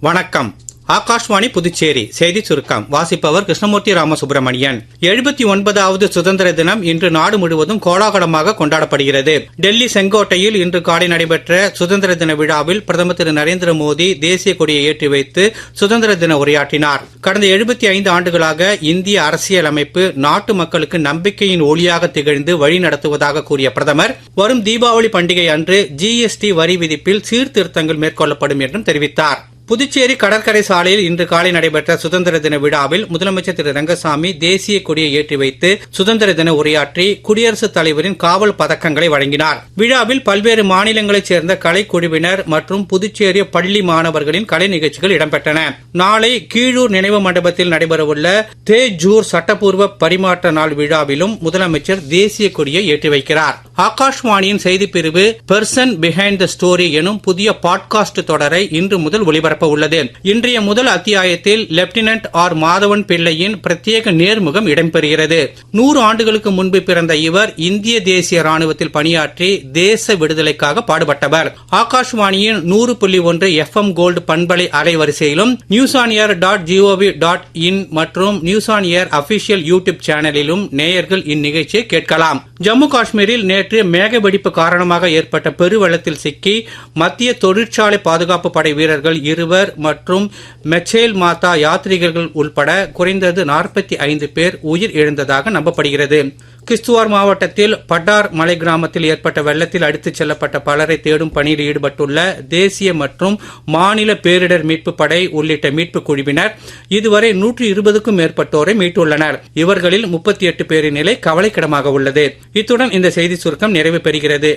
வணக்கம். ஆகாஷ்வாணி புதுச்சேரி செய்தி சுருக்கம் வாசிப்பவர் கிருஷ்ணமூர்த்தி ராமசுப்ரமணியன். 79வது சுதந்திர தினம் இன்று நாடு முழுவதும் கோலாகலமாக கொண்டாடப்படுகிறது. டெல்லி செங்கோட்டையில் இன்று காலை நடைபெற்ற சுதந்திர தின விழாவில் பிரதமர் திரு நரேந்திர மோடி தேசிய கொடியை ஏற்றி வைத்து சுதந்திர தின உரையாற்றினார். கடந்த 75 ஆண்டுகளாக இந்திய அரசியல் அமைப்பு நாட்டு மக்களுக்கு நம்பிக்கையின் ஒளியாக திகழ்ந்து வழி நடத்துவதாக கூறிய பிரதமர், வரும் தீபாவளி பண்டிகை அன்று GST வரி விதிப்பில் சீர்திருத்தங்கள் மேற்கொள்ளப்படும் என்றும் தெரிவித்தார். புதுச்சேரி கடற்கரை சாலையில் இன்று காலை நடைபெற்ற சுதந்திர தின விழாவில் முதலமைச்சர் திரு ரங்கசாமி தேசிய கொடியை ஏற்றி வைத்து சுதந்திர தின உரையாற்றி குடியரசுத் தலைவரின் காவல் பதக்கங்களை வழங்கினார். விழாவில் பல்வேறு மாநிலங்களைச் சேர்ந்த கலைக்குழுவினர் மற்றும் புதுச்சேரி பள்ளி மாணவர்களின் கலை நிகழ்ச்சிகள் இடம்பெற்றன. நாளை கீழூர் நினைவு மண்டபத்தில் நடைபெறவுள்ள தேஜூர் சட்டப்பூர்வ பரிமாற்ற நாள் விழாவிலும் முதலமைச்சர் தேசிய கொடியை ஏற்றி வைக்கிறார். ஆகாஷ்வாணியின் செய்திப்பிரிவு பெர்சன் பிஹைண்ட் த ஸ்டோரி எனும் புதிய பாட்காஸ்ட் தொடரை இன்று முதல் ஒளிபரப்ப உள்ளது. இன்றைய முதல் அத்தியாயத்தில் லெப்டினன்ட் ஆர் மாதவன் பிள்ளையின் பிரத்யேக நேர்முகம் இடம்பெறுகிறது. 100 ஆண்டுகளுக்கு முன்பு பிறந்த இவர் இந்திய தேசிய ராணுவத்தில் பணியாற்றி தேச விடுதலைக்காக பாடுபட்டவர். ஆகாஷ்வாணியின் 100.1 FM கோல்டு பண்பலை அலைவரிசையிலும் newsonair.gov.in மற்றும் news on air official YouTube சேனலிலும் நேயர்கள் இந்நிகழ்ச்சியை கேட்கலாம். ஜம்மு காஷ்மீரில் நேற்று மேகவெடிப்பு காரணமாக ஏற்பட்ட பெருவெள்ளத்தில் சிக்கி மத்திய தொழிற்சாலை பாதுகாப்பு படை வீரர்கள் 2 மற்றும் மெச்சேல் மாதா யாத்ரீகர்கள் உள்பட குறைந்தது 45 பேர் உயிர் இழந்ததாக நம்பப்படுகிறது. கிஸ்துவார் மாவட்டத்தில் பட்டார் மலை கிராமத்தில் ஏற்பட்ட வெள்ளத்தில் அடித்துச் செல்லப்பட்ட பலரை தேடும் பணியில் ஈடுபட்டுள்ள தேசிய மற்றும் மாநில பேரிடர் மீட்பு படை உள்ளிட்ட மீட்பு குழுவினர் இதுவரை 120க்கும் மேற்பட்டோரை மீட்டுள்ளனர். இவர்களில் 38 பேரின் நிலை கவலைக்கிடமாக உள்ளது. இத்துடன் இந்த செய்தி சுருக்கம் நிறைவு பெறுகிறது.